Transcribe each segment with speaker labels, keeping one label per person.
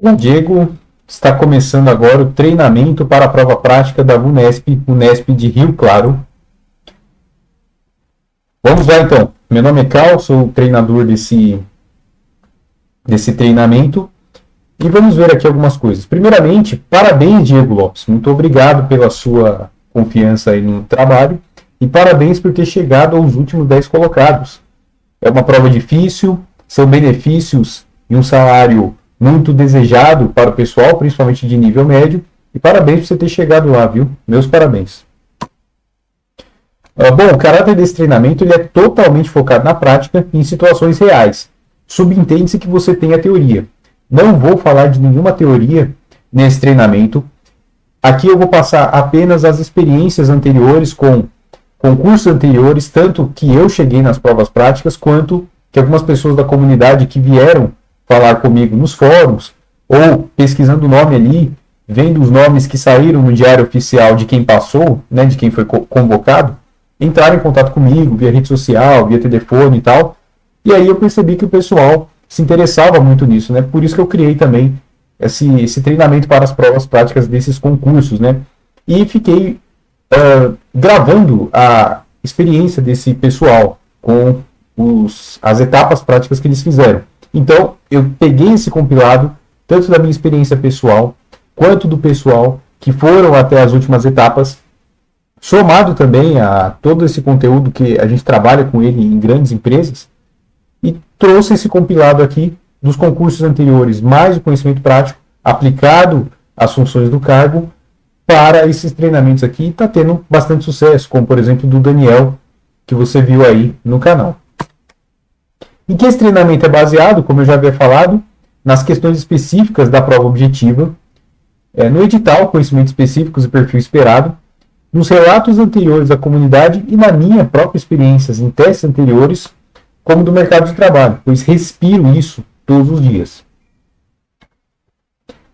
Speaker 1: O Diego está começando agora o treinamento para a prova prática da Unesp de Rio Claro. Vamos lá então. Meu nome é Carl, sou o treinador desse treinamento e vamos ver aqui algumas coisas. Primeiramente, parabéns, Diego Lopes. Muito obrigado pela sua confiança aí no trabalho e parabéns por ter chegado aos últimos 10 colocados. É uma prova difícil, são benefícios e um salário muito desejado para o pessoal, principalmente de nível médio, e parabéns por você ter chegado lá, viu? Meus parabéns. Bom, o caráter desse treinamento ele é totalmente focado na prática e em situações reais. Subentende-se que você tem a teoria. Não vou falar de nenhuma teoria nesse treinamento. Aqui eu vou passar apenas as experiências anteriores com concursos anteriores, tanto que eu cheguei nas provas práticas, quanto que algumas pessoas da comunidade que vieram falar comigo nos fóruns, ou pesquisando o nome ali, vendo os nomes que saíram no diário oficial de quem passou, né, de quem foi convocado, entraram em contato comigo via rede social, via telefone e tal, e aí eu percebi que o pessoal se interessava muito nisso, né, por isso que eu criei também esse treinamento para as provas práticas desses concursos, né, e fiquei gravando a experiência desse pessoal com as etapas práticas que eles fizeram. Então, eu peguei esse compilado, tanto da minha experiência pessoal, quanto do pessoal que foram até as últimas etapas, somado também a todo esse conteúdo que a gente trabalha com ele em grandes empresas, e trouxe esse compilado aqui dos concursos anteriores, mais o conhecimento prático, aplicado às funções do cargo, para esses treinamentos aqui, e está tendo bastante sucesso, como por exemplo do Daniel, que você viu aí no canal. Em que esse treinamento é baseado, como eu já havia falado, nas questões específicas da prova objetiva, no edital, conhecimentos específicos e perfil esperado, nos relatos anteriores da comunidade e na minha própria experiência em testes anteriores, como do mercado de trabalho, pois respiro isso todos os dias.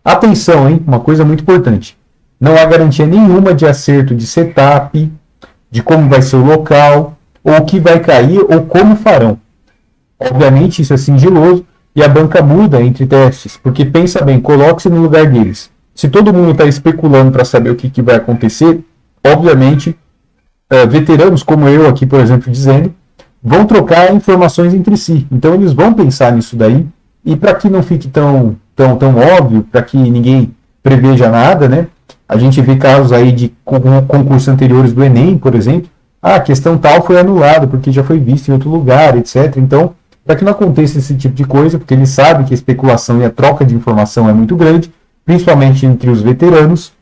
Speaker 1: Atenção, hein? Uma coisa muito importante. Não há garantia nenhuma de acerto de setup, de como vai ser o local, ou o que vai cair, ou como farão. Obviamente isso é sigiloso e a banca muda entre testes, porque pensa bem, coloque-se no lugar deles. Se todo mundo está especulando para saber o que vai acontecer, obviamente, veteranos como eu aqui, por exemplo, dizendo, vão trocar informações entre si. Então eles vão pensar nisso daí, e para que não fique tão óbvio, para que ninguém preveja nada, né? A gente vê casos aí de concursos anteriores do Enem, por exemplo, a questão tal foi anulada porque já foi vista em outro lugar, etc. Então, para que não aconteça esse tipo de coisa, porque eles sabem que a especulação e a troca de informação é muito grande, principalmente entre os veteranos,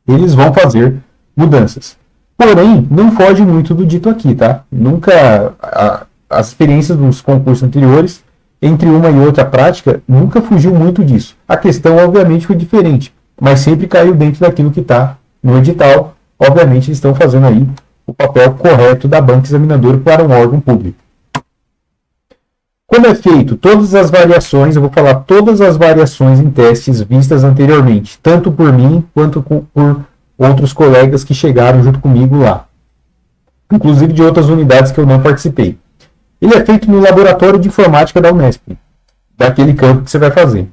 Speaker 1: eles vão fazer mudanças. Porém, não foge muito do dito aqui, tá? Nunca, as experiências dos concursos anteriores, entre uma e outra prática, nunca fugiu muito disso. A questão, obviamente, foi diferente, mas sempre caiu dentro daquilo que está no edital. Obviamente, eles estão fazendo aí o papel correto da banca examinadora para um órgão público. Como é feito todas as variações, eu vou falar todas as variações em testes vistas anteriormente, tanto por mim quanto por outros colegas que chegaram junto comigo lá, inclusive de outras unidades que eu não participei. Ele é feito no laboratório de informática da Unesp, daquele campo que você vai fazer.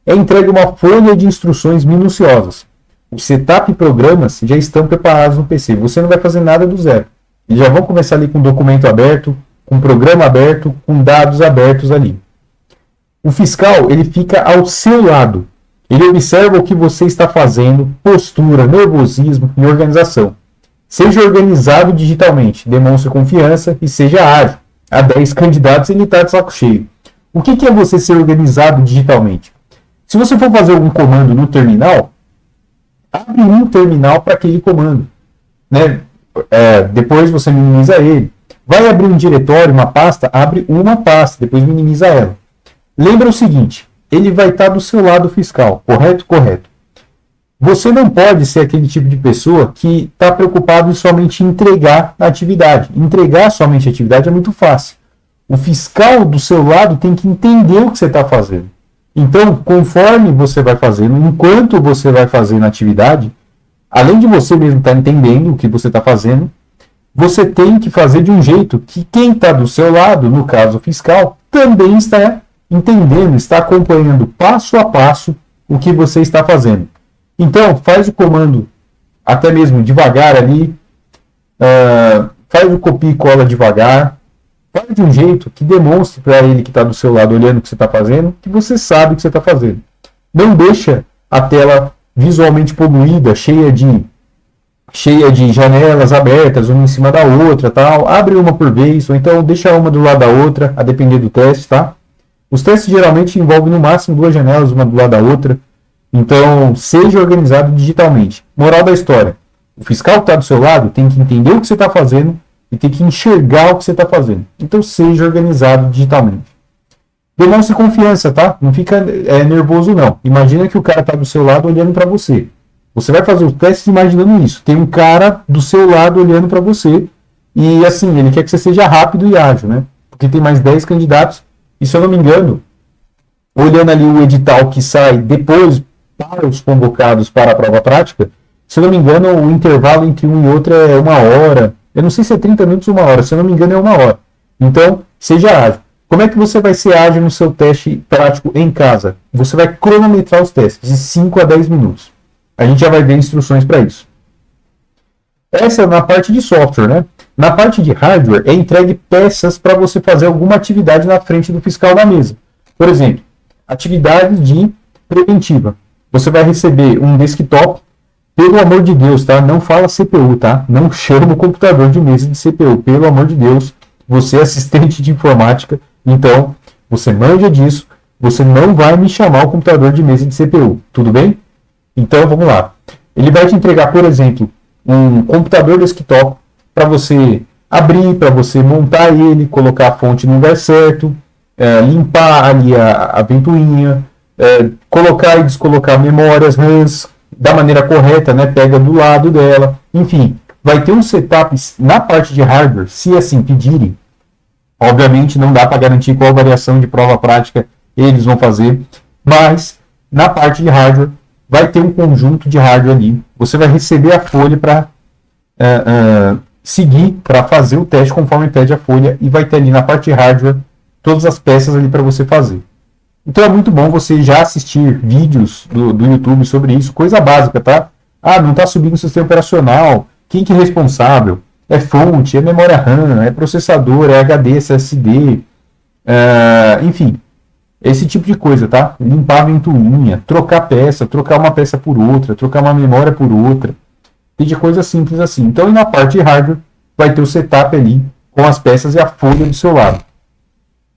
Speaker 1: É entregue uma folha de instruções minuciosas. Os setup e programas já estão preparados no PC. Você não vai fazer nada do zero. Eles já vão começar ali com documento aberto, com programa aberto, com dados abertos ali. O fiscal, ele fica ao seu lado. Ele observa o que você está fazendo, postura, nervosismo e organização. Seja organizado digitalmente, demonstre confiança e seja ágil. Há 10 candidatos e ele está de saco cheio. O que é você ser organizado digitalmente? Se você for fazer algum comando no terminal, abre um terminal para aquele comando, né? Depois você minimiza ele. Vai abrir um diretório, uma pasta, abre uma pasta, depois minimiza ela. Lembra o seguinte, ele vai estar do seu lado fiscal, correto? Correto. Você não pode ser aquele tipo de pessoa que está preocupado em somente entregar a atividade. Entregar somente a atividade é muito fácil. O fiscal do seu lado tem que entender o que você está fazendo. Então, conforme você vai fazendo, enquanto você vai fazendo a atividade, além de você mesmo estar entendendo o que você está fazendo, você tem que fazer de um jeito que quem está do seu lado, no caso fiscal, também está entendendo, está acompanhando passo a passo o que você está fazendo. Então, faz o comando até mesmo devagar ali, faz o copia e cola devagar, faz de um jeito que demonstre para ele que está do seu lado olhando o que você está fazendo, que você sabe o que você está fazendo. Não deixa a tela visualmente poluída, cheia de janelas abertas, uma em cima da outra, tal. Abre uma por vez, ou então deixa uma do lado da outra, a depender do teste, tá? Os testes geralmente envolvem no máximo 2 janelas, uma do lado da outra. Então, seja organizado digitalmente. Moral da história: o fiscal que está do seu lado tem que entender o que você está fazendo e tem que enxergar o que você está fazendo. Então, seja organizado digitalmente. Demonstre confiança, tá? Não fica nervoso, não. Imagina que o cara está do seu lado olhando para você. Você vai fazer o teste imaginando isso. Tem um cara do seu lado olhando para você e, assim, ele quer que você seja rápido e ágil, né? Porque tem mais 10 candidatos e, se eu não me engano, olhando ali o edital que sai depois para os convocados para a prova prática, se eu não me engano, o intervalo entre um e outro é 1 hora. Eu não sei se é 30 minutos ou 1 hora. Se eu não me engano, é 1 hora. Então, seja ágil. Como é que você vai ser ágil no seu teste prático em casa? Você vai cronometrar os testes de 5 a 10 minutos. A gente já vai ver instruções para isso. Essa é na parte de software, né? Na parte de hardware, é entregue peças para você fazer alguma atividade na frente do fiscal da mesa. Por exemplo, atividade de preventiva. Você vai receber um desktop. Pelo amor de Deus, tá? Não fala CPU, tá? Não chama o computador de mesa de CPU. Pelo amor de Deus, você é assistente de informática, então você manja disso. Você não vai me chamar o computador de mesa de CPU, tudo bem? Então, vamos lá. Ele vai te entregar, por exemplo, um computador desktop para você abrir, para você montar ele, colocar a fonte no lugar certo, limpar ali a ventoinha, colocar e descolocar memórias RAMs da maneira correta, né? Pega do lado dela. Enfim, vai ter um setup na parte de hardware, se assim pedirem. Obviamente, não dá para garantir qual variação de prova prática eles vão fazer, mas na parte de hardware, vai ter um conjunto de hardware ali. Você vai receber a folha para seguir, para fazer o teste conforme pede a folha, e vai ter ali na parte de hardware todas as peças ali para você fazer. Então é muito bom você já assistir vídeos do YouTube sobre isso, coisa básica, tá? Ah, não está subindo o sistema operacional, quem que é responsável? É fonte, é memória RAM, é processador, é HD, SSD, enfim. Esse tipo de coisa, tá? Limpar a ventoinha, trocar peça, trocar uma peça por outra, trocar uma memória por outra. Tem de coisa simples assim. Então, e na parte de hardware, vai ter o setup ali com as peças e a folha do seu lado.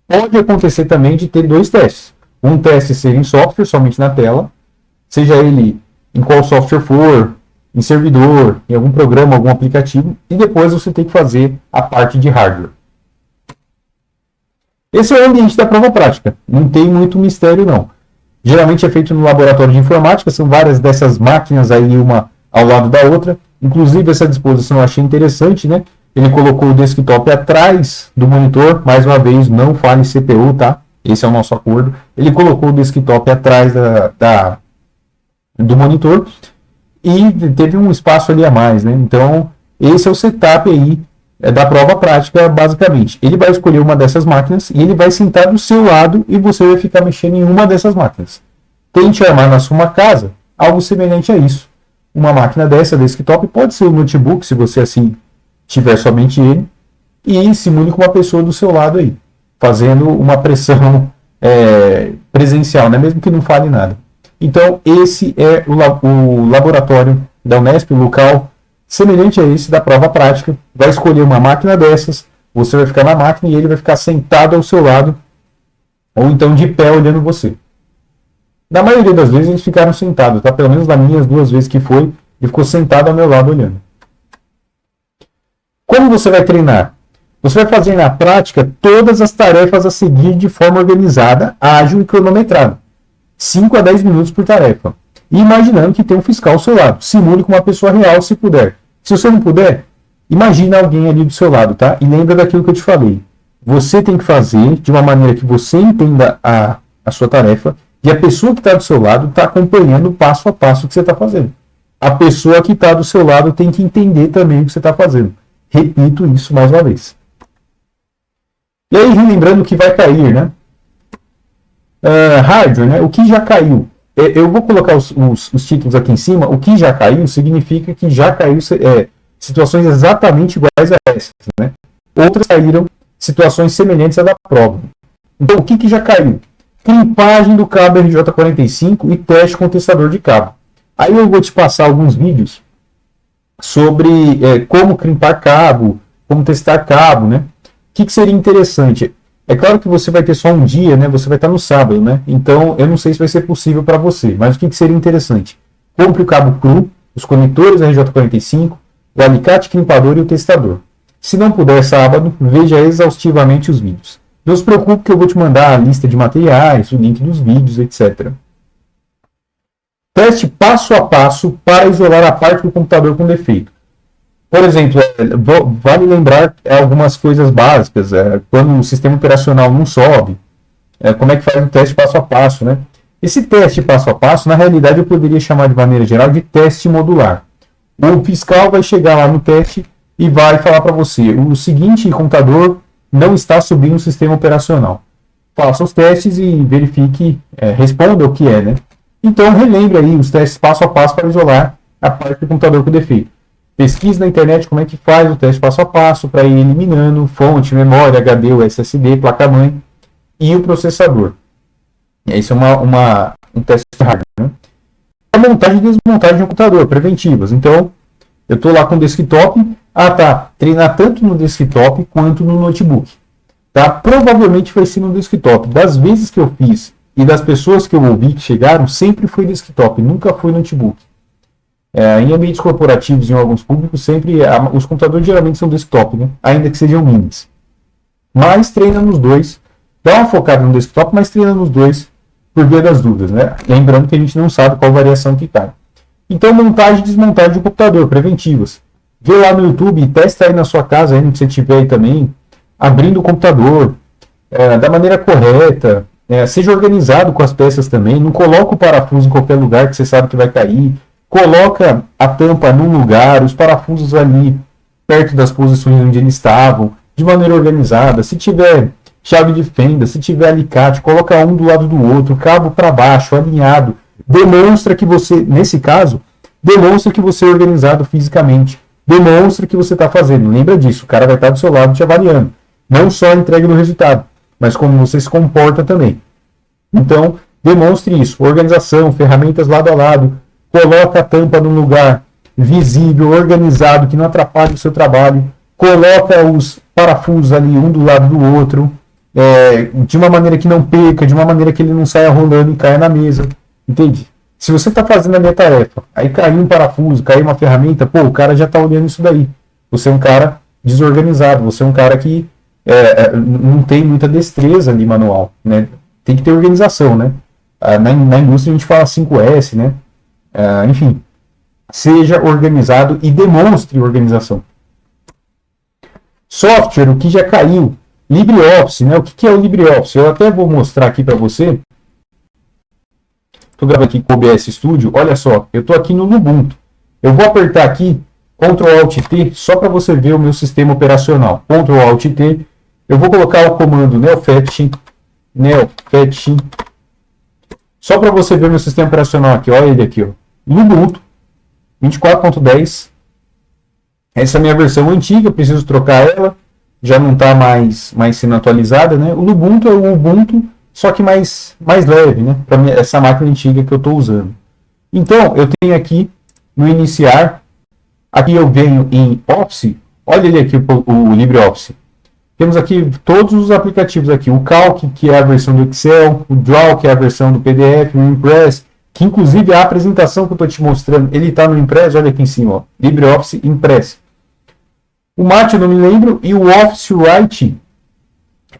Speaker 1: Pode acontecer também de ter 2 testes. Um teste ser em software, somente na tela, seja ele em qual software for, em servidor, em algum programa, algum aplicativo, e depois você tem que fazer a parte de hardware. Esse é o ambiente da prova prática. Não tem muito mistério, não. Geralmente é feito no laboratório de informática. São várias dessas máquinas aí, uma ao lado da outra. Inclusive, essa disposição eu achei interessante, né? Ele colocou o desktop atrás do monitor. Mais uma vez, não fale CPU, tá? Esse é o nosso acordo. Ele colocou o desktop atrás do monitor. E teve um espaço ali a mais, né? Então, esse é o setup aí da prova prática, basicamente. Ele vai escolher uma dessas máquinas e ele vai sentar do seu lado e você vai ficar mexendo em uma dessas máquinas. Tente armar na sua casa algo semelhante a isso. Uma máquina dessa, desktop, pode ser um notebook, se você assim tiver somente ele, e simule com uma pessoa do seu lado aí, fazendo uma pressão presencial, né? Mesmo que não fale nada. Então, esse é o laboratório da Unesp, o local semelhante a esse da prova prática. Vai escolher uma máquina dessas, você vai ficar na máquina e ele vai ficar sentado ao seu lado, ou então de pé olhando você. Na maioria das vezes eles ficaram sentados, tá? Pelo menos nas minhas 2 vezes que foi, ele ficou sentado ao meu lado olhando. Como você vai treinar? Você vai fazer na prática todas as tarefas a seguir de forma organizada, ágil e cronometrada. 5 a 10 minutos por tarefa. E imaginando que tem um fiscal ao seu lado. Simule com uma pessoa real, se puder. Se você não puder, imagine alguém ali do seu lado, tá? E lembra daquilo que eu te falei. Você tem que fazer de uma maneira que você entenda a sua tarefa e a pessoa que está do seu lado está acompanhando passo a passo o que você está fazendo. A pessoa que está do seu lado tem que entender também o que você está fazendo. Repito isso mais uma vez. E aí, lembrando que vai cair, né? Hardware, né? O que já caiu? eu vou colocar os títulos aqui em cima. O que já caiu significa que já caiu situações exatamente iguais a essas, né? Outras caíram situações semelhantes à da prova. Então, o que já caiu? Crimpagem do cabo RJ45 e teste com testador de cabo. Aí eu vou te passar alguns vídeos sobre como crimpar cabo, como testar cabo, né? O que seria interessante? É claro que você vai ter só um dia, né? Você vai estar no sábado, né? Então, eu não sei se vai ser possível para você, mas o que seria interessante? Compre o cabo cru, os conectores RJ45, o alicate crimpador e o testador. Se não puder sábado, veja exaustivamente os vídeos. Não se preocupe que eu vou te mandar a lista de materiais, o link dos vídeos, etc. Teste passo a passo para isolar a parte do computador com defeito. Por exemplo, vale lembrar algumas coisas básicas. Quando o sistema operacional não sobe, como é que faz o teste passo a passo, né? Esse teste passo a passo, na realidade, eu poderia chamar de maneira geral de teste modular. O fiscal vai chegar lá no teste e vai falar para você: o seguinte computador não está subindo o sistema operacional. Faça os testes e verifique, responda o que é, né? Então, relembre aí os testes passo a passo para isolar a parte do computador com defeito. Pesquise na internet como é que faz o teste passo a passo para ir eliminando fonte, memória, HD, o SSD, placa-mãe e o processador. Esse é um teste hardware, né? A montagem e desmontagem de um computador, preventivas. Então, eu estou lá com o desktop. Treinar tanto no desktop quanto no notebook. Tá? Provavelmente vai ser no desktop. Das vezes que eu fiz e das pessoas que eu ouvi que chegaram, sempre foi desktop, nunca foi notebook. Em ambientes corporativos, em alguns públicos, os computadores geralmente são desktop, né? Ainda que sejam minis. Mas treina nos dois. Dá uma focada no desktop, mas treina nos dois por via das dúvidas, né? Lembrando que a gente não sabe qual variação que cai. Então, montagem e desmontagem de computador, preventivas. Vê lá no YouTube, testa aí na sua casa, aí no que você tiver aí também, abrindo o computador, da maneira correta, seja organizado com as peças também, não coloca o parafuso em qualquer lugar que você sabe que vai cair, coloca a tampa num lugar, os parafusos ali perto das posições onde eles estavam, de maneira organizada. Se tiver chave de fenda, se tiver alicate, coloca um do lado do outro, cabo para baixo, alinhado. Demonstra que você, nesse caso, demonstra que você é organizado fisicamente. Demonstra que você está fazendo. Lembra disso, o cara vai estar do seu lado te avaliando. Não só a entrega do resultado, mas como você se comporta também. Então, demonstre isso. Organização, ferramentas lado a lado. Coloca a tampa num lugar visível, organizado, que não atrapalhe o seu trabalho. Coloca os parafusos ali, um do lado do outro, de uma maneira que não perca, de uma maneira que ele não saia rolando e caia na mesa. Entende? Se você está fazendo a minha tarefa, aí caiu um parafuso, caiu uma ferramenta, o cara já está olhando isso daí. Você é um cara desorganizado, você é um cara que não tem muita destreza ali manual, né? Tem que ter organização, né? Na indústria a gente fala 5S, né? Enfim, seja organizado e demonstre organização. Software, o que já caiu. LibreOffice, né? O que é o LibreOffice? Eu até vou mostrar aqui para você. Estou gravando aqui com o OBS Studio. Olha só, eu estou aqui no Ubuntu. Eu vou apertar aqui Ctrl Alt T só para você ver o meu sistema operacional. Ctrl Alt T. Eu vou colocar o comando neofetch, só para você ver meu sistema operacional aqui. Olha ele aqui, ó. Ubuntu 24.10. Essa é a minha versão antiga, preciso trocar ela. Já não está mais sendo atualizada, né? O Ubuntu é o Ubuntu, só que mais leve, né? Para essa máquina antiga que eu estou usando. Então, eu tenho aqui no iniciar, aqui eu venho em Office, olha ele aqui, o LibreOffice. Temos aqui todos os aplicativos aqui, o Calc, que é a versão do Excel, o Draw, que é a versão do PDF, o Impress, que inclusive a apresentação que eu estou te mostrando, ele está no Impress, olha aqui em cima, ó, LibreOffice Impress. O Mate eu não me lembro, e o Office Write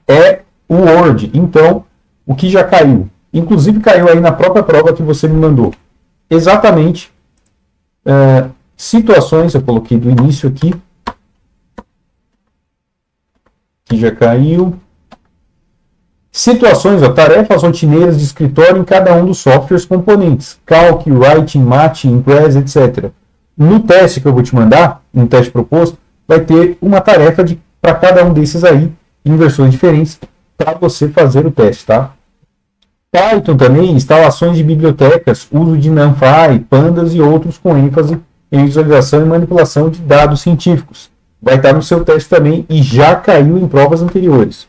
Speaker 1: é o Word. Então, o que já caiu? Inclusive caiu aí na própria prova que você me mandou. Exatamente situações, eu coloquei do início aqui, que já caiu. Situações, tarefas rotineiras de escritório em cada um dos softwares componentes. Calc, Writing, Mate, Impress, etc. No teste que eu vou te mandar, no teste proposto, vai ter uma tarefa para cada um desses aí, em versões diferentes, para você fazer o teste, tá? Python também, instalações de bibliotecas, uso de NumPy, Pandas e outros com ênfase em visualização e manipulação de dados científicos. Vai estar no seu teste também e já caiu em provas anteriores.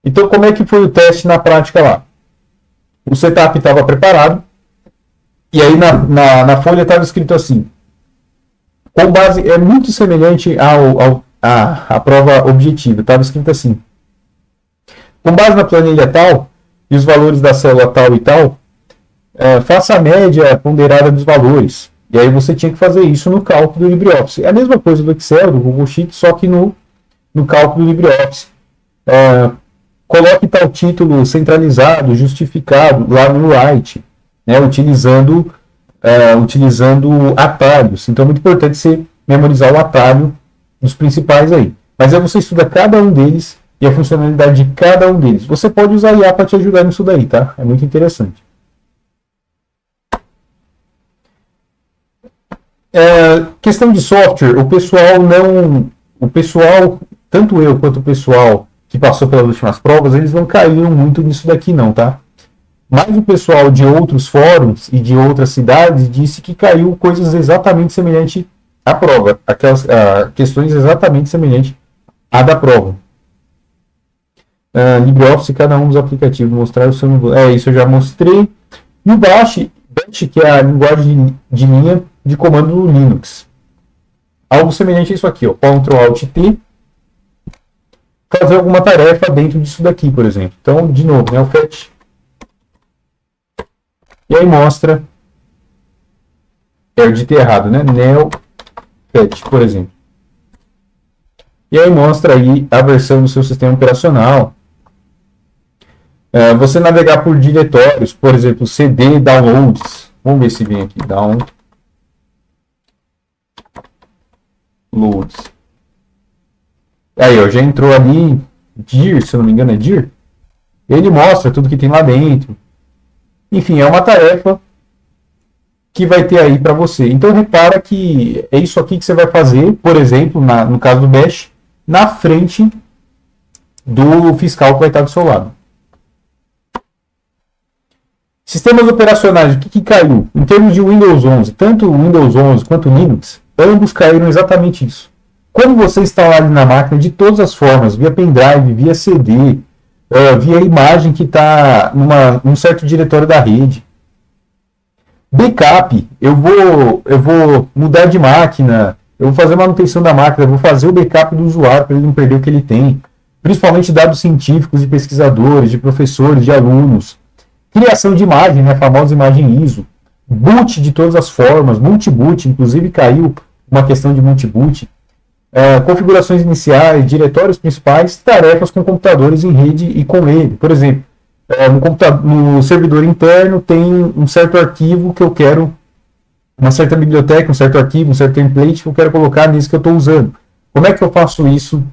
Speaker 1: Então, como é que foi o teste na prática lá? O setup estava preparado e aí na folha estava escrito assim, com base, é muito semelhante à prova objetiva, estava escrito assim, com base na planilha tal e os valores da célula tal e tal, faça a média ponderada dos valores. E aí você tinha que fazer isso no cálculo do LibreOffice. É a mesma coisa do Excel, do Google Sheets, só que no cálculo do LibreOffice. Coloque tal título centralizado, justificado lá no Write, né, utilizando atalhos. Então é muito importante você memorizar o atalho dos principais aí. Mas aí você estuda cada um deles e a funcionalidade de cada um deles. Você pode usar IA para te ajudar nisso daí, tá? É muito interessante. Questão de software, o pessoal, tanto eu quanto o pessoal que passou pelas últimas provas, eles não caíram muito nisso daqui não, tá? Mas o pessoal de outros fóruns e de outras cidades disse que caiu coisas exatamente semelhantes à prova, aquelas questões exatamente semelhantes à da prova. LibreOffice, cada um dos aplicativos, mostrar o seu... isso eu já mostrei. E o Bash, que é a linguagem de linha de comando do Linux. Algo semelhante a isso aqui, ó, Ctrl-Alt-T, fazer alguma tarefa dentro disso daqui, por exemplo. Então, de novo, né, o fetch. E aí mostra, eu editei errado, né, neo fetch, por exemplo. E aí mostra aí a versão do seu sistema operacional. Você navegar por diretórios, por exemplo, cd downloads. Vamos ver se vem aqui, downloads. Aí, ó, já entrou ali, dir, se eu não me engano é dir. Ele mostra tudo que tem lá dentro. Enfim, é uma tarefa que vai ter aí para você. Então, repara que é isso aqui que você vai fazer, por exemplo, no caso do Bash, na frente do fiscal que vai estar do seu lado. Sistemas operacionais, o que caiu? Em termos de Windows 11, tanto o Windows 11 quanto o Linux, ambos caíram exatamente isso. Quando você instalar ali na máquina, de todas as formas, via pendrive, via CD, via imagem que está num certo diretório da rede. Backup, eu vou mudar de máquina, eu vou fazer manutenção da máquina, eu vou fazer o backup do usuário para ele não perder o que ele tem. Principalmente dados científicos de pesquisadores, de professores, de alunos. Criação de imagem, né, a famosa imagem ISO. Boot de todas as formas, multiboot, inclusive caiu uma questão de multiboot. Configurações iniciais, diretórios principais, tarefas com computadores em rede e com ele. Por exemplo, no servidor interno tem um certo arquivo que eu quero, uma certa biblioteca, um certo arquivo, um certo template que eu quero colocar nisso que eu estou usando. Como é que eu faço isso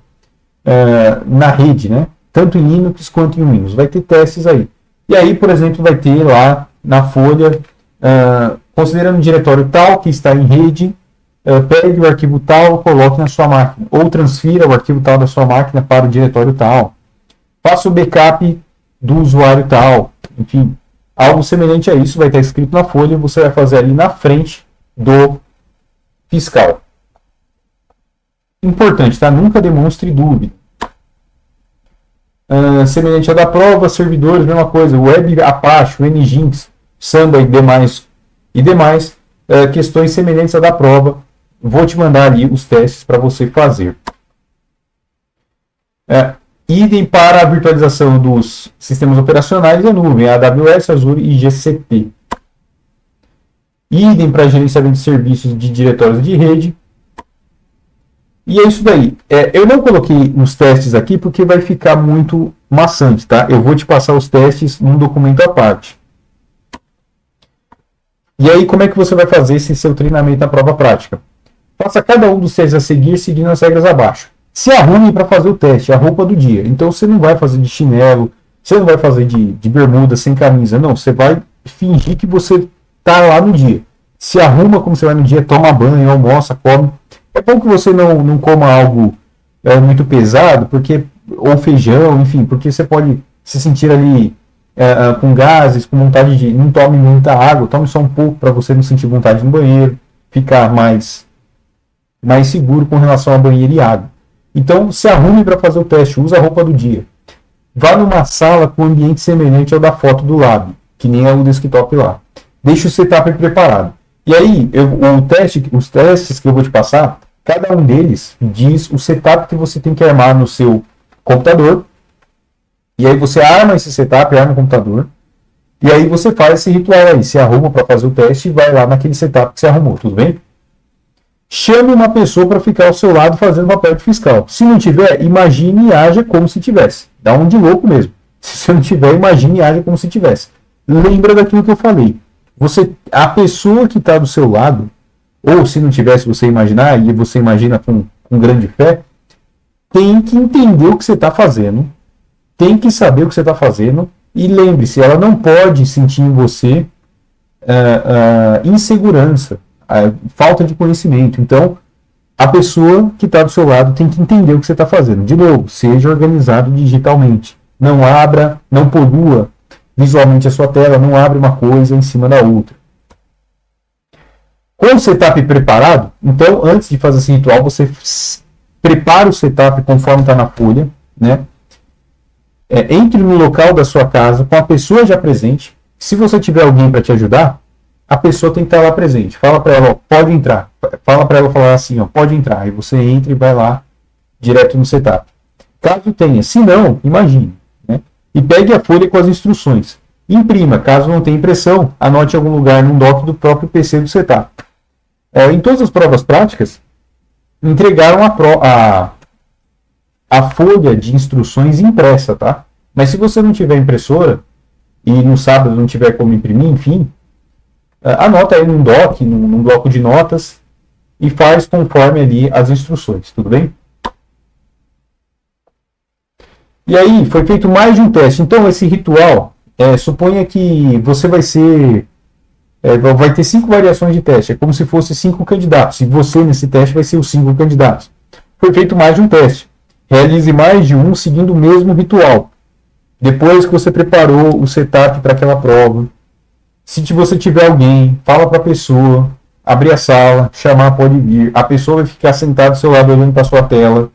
Speaker 1: na rede, né? Tanto em Linux quanto em Windows? Vai ter testes aí. E aí, por exemplo, vai ter lá na folha, considerando um diretório tal que está em rede, pegue o arquivo tal, coloque na sua máquina. Ou transfira o arquivo tal da sua máquina para o diretório tal. Faça o backup do usuário tal. Enfim, algo semelhante a isso vai estar escrito na folha e você vai fazer ali na frente do fiscal. Importante, tá? Nunca demonstre dúvida. Semelhante à da prova, servidores, mesma coisa. Web Apache, Nginx, Samba e demais questões semelhantes à da prova. Vou te mandar ali os testes para você fazer. Idem para a virtualização dos sistemas operacionais da nuvem, AWS, Azure e GCP. Idem para gerenciamento de serviços de diretórios de rede. E é isso daí. Eu não coloquei os testes aqui porque vai ficar muito maçante, tá? Eu vou te passar os testes num documento à parte. E aí, como é que você vai fazer esse seu treinamento na prova prática? Faça cada um dos testes a seguir, seguindo as regras abaixo. Se arrume para fazer o teste, a roupa do dia. Então, você não vai fazer de chinelo, você não vai fazer de bermuda, sem camisa. Não, você vai fingir que você está lá no dia. Se arruma como você vai no dia, toma banho, almoça, come. É bom que você não coma algo muito pesado, ou feijão, enfim, porque você pode se sentir ali com gases, com vontade de... Não tome muita água, tome só um pouco para você não sentir vontade no banheiro, ficar mais seguro com relação a banheiro e água. Então, se arrume para fazer o teste, usa a roupa do dia. Vá numa sala com ambiente semelhante ao da foto do lado, que nem é o desktop lá. Deixe o setup preparado. E aí, os testes que eu vou te passar, cada um deles diz o setup que você tem que armar no seu computador. E aí você arma esse setup, arma o computador. E aí você faz esse ritual aí. Se arruma para fazer o teste e vai lá naquele setup que você arrumou, tudo bem? Chame uma pessoa para ficar ao seu lado fazendo papel de fiscal. Se não tiver, imagine e haja como se tivesse. Dá um de louco mesmo. Se você não tiver, imagine e haja como se tivesse. Lembra daquilo que eu falei. A pessoa que está do seu lado, ou se não tivesse você imaginar, e você imagina com grande fé, tem que entender o que você está fazendo, tem que saber o que você está fazendo, e lembre-se, ela não pode sentir em você insegurança, falta de conhecimento. Então, a pessoa que está do seu lado tem que entender o que você está fazendo. De novo, seja organizado digitalmente. Não abra, não polua visualmente a sua tela, não abre uma coisa em cima da outra. Com o setup preparado, então, antes de fazer esse ritual, você prepara o setup conforme está na folha, né? Entre no local da sua casa com a pessoa já presente. Se você tiver alguém para te ajudar, a pessoa tem que estar lá presente. Fala para ela, ó, pode entrar. Fala para ela falar assim, ó, pode entrar. Aí você entra e vai lá direto no setup. Caso tenha, se não, imagine, né? E pegue a folha com as instruções. Imprima, caso não tenha impressão, anote em algum lugar num doc do próprio PC do setup. Em todas as provas práticas, entregaram a folha de instruções impressa, tá? Mas se você não tiver impressora e no sábado não tiver como imprimir, enfim, anota aí num doc, num bloco de notas e faz conforme ali as instruções, tudo bem? E aí, foi feito mais de um teste. Então, esse ritual, suponha que você vai ter 5 variações de teste. É como se fosse 5 candidatos. E você, nesse teste, vai ser os 5 candidatos. Foi feito mais de um teste. Realize mais de um seguindo o mesmo ritual. Depois que você preparou o setup para aquela prova, se você tiver alguém, fala para a pessoa, abrir a sala, chamar, pode vir. A pessoa vai ficar sentada do seu lado olhando para a sua tela.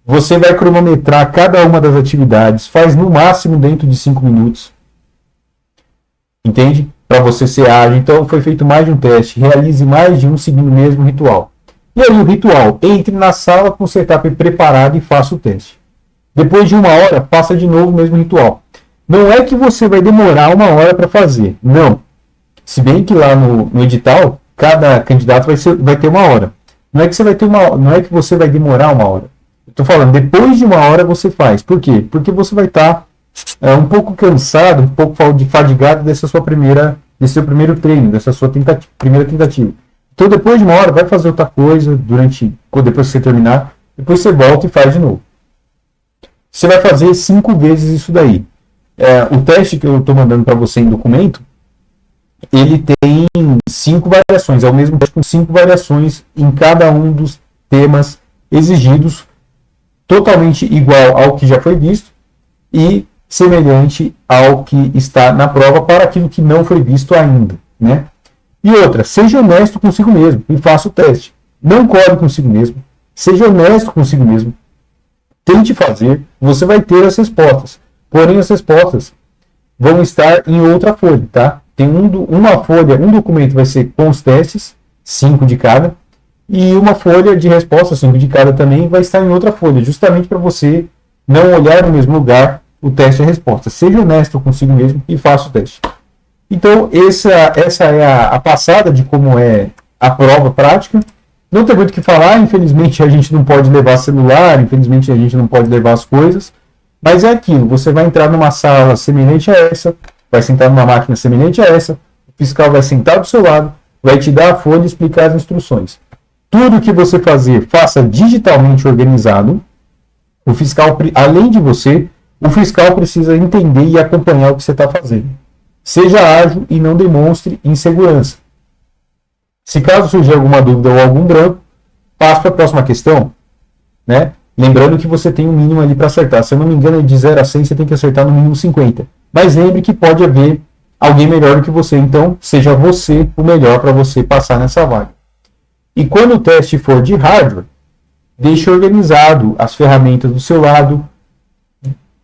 Speaker 1: Você vai cronometrar cada uma das atividades. Faz no máximo dentro de 5 minutos. Entende? Para você ser ágil. Então foi feito mais de um teste. Realize mais de um seguindo o mesmo ritual. E aí o ritual. Entre na sala com o setup preparado e faça o teste. Depois de 1 hora, faça de novo o mesmo ritual. Não é que você vai demorar 1 hora para fazer. Não. Se bem que lá no edital, cada candidato vai ter 1 hora. Não é que você vai demorar 1 hora. Estou falando, depois de 1 hora você faz. Por quê? Porque você vai estar um pouco cansado, um pouco fadigado desse seu primeiro treino, dessa sua primeira tentativa. Então, depois de 1 hora, vai fazer outra coisa, depois que você terminar, depois você volta e faz de novo. Você vai fazer 5 vezes isso daí. O teste que eu estou mandando para você em documento, ele tem 5 variações. É o mesmo teste com 5 variações em cada um dos temas exigidos, totalmente igual ao que já foi visto e semelhante ao que está na prova para aquilo que não foi visto ainda, né? E outra, seja honesto consigo mesmo e faça o teste. Não corre consigo mesmo. Seja honesto consigo mesmo. Tente fazer, você vai ter as respostas. Porém, as respostas vão estar em outra folha, tá? Tem uma folha, um documento vai ser com os testes, 5 de cada, e uma folha de resposta, 5 de cada também, vai estar em outra folha, justamente para você não olhar no mesmo lugar o teste e a resposta. Seja honesto consigo mesmo e faça o teste. Então, essa é a passada de como é a prova prática. Não tem muito o que falar, infelizmente a gente não pode levar celular, infelizmente a gente não pode levar as coisas, mas é aquilo, você vai entrar numa sala semelhante a essa, vai sentar numa máquina semelhante a essa, o fiscal vai sentar do seu lado, vai te dar a folha e explicar as instruções. Tudo que você fazer, faça digitalmente organizado. O fiscal, além de você, o fiscal precisa entender e acompanhar o que você está fazendo. Seja ágil e não demonstre insegurança. Se caso surgir alguma dúvida ou algum branco, passe para a próxima questão, né? Lembrando que você tem um mínimo ali para acertar. Se eu não me engano, de 0 a 100 você tem que acertar no mínimo 50. Mas lembre que pode haver alguém melhor do que você, então seja você o melhor para você passar nessa vaga. E quando o teste for de hardware, deixe organizado as ferramentas do seu lado,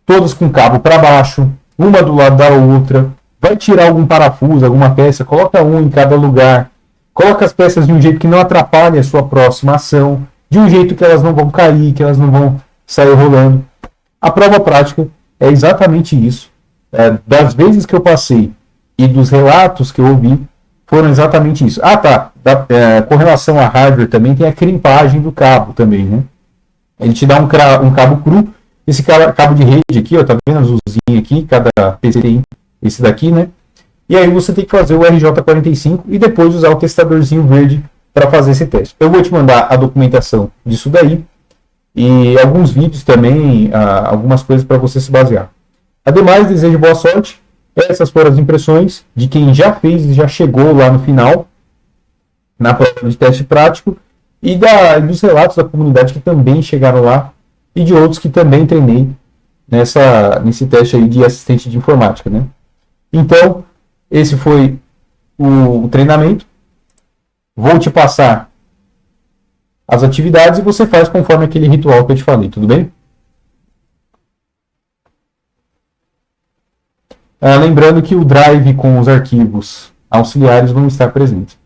Speaker 1: todas com cabo para baixo, uma do lado da outra. Vai tirar algum parafuso, alguma peça, coloca um em cada lugar. Coloca as peças de um jeito que não atrapalhe a sua próxima ação, de um jeito que elas não vão cair, que elas não vão sair rolando. A prova prática é exatamente isso. Das vezes que eu passei e dos relatos que eu ouvi, foram exatamente isso. Ah, tá. Com relação a hardware também tem a crimpagem do cabo também, né? Ele te dá um cabo cru. Esse cabo de rede aqui, ó, tá vendo a azulzinha aqui? Cada PC tem esse daqui, né? E aí você tem que fazer o RJ45 e depois usar o testadorzinho verde para fazer esse teste. Eu vou te mandar a documentação disso daí e alguns vídeos também, algumas coisas para você se basear. Ademais, desejo boa sorte. Essas foram as impressões de quem já fez e já chegou lá no final, na prova de teste prático, e dos relatos da comunidade que também chegaram lá, e de outros que também treinei nesse teste aí de assistente de informática, né? Então, esse foi o treinamento. Vou te passar as atividades e você faz conforme aquele ritual que eu te falei, tudo bem? Lembrando que o Drive com os arquivos auxiliares vão estar presentes.